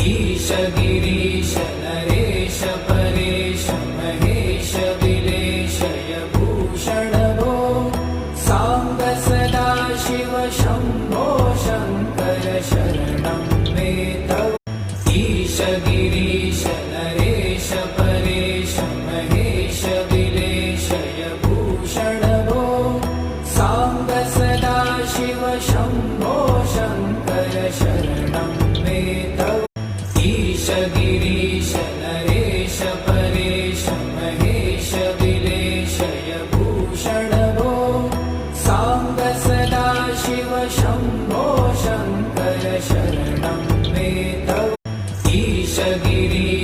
ईश गिरीश नरेश परेश महेश विलेशय भूषण भो सांब सदा शिव शंभो शंकर शरणं मे तव ईश गिरीश नरेश परेश महेश विलेशय भूषण भो सांब सदा शिव शंभो शंकर शरणं मे तव ईश गिरीश नरेश परेश महेश विलेशय भूषण भो सांब सदा शिव शंभो शंकर शरणं मे तव ईश गिरीश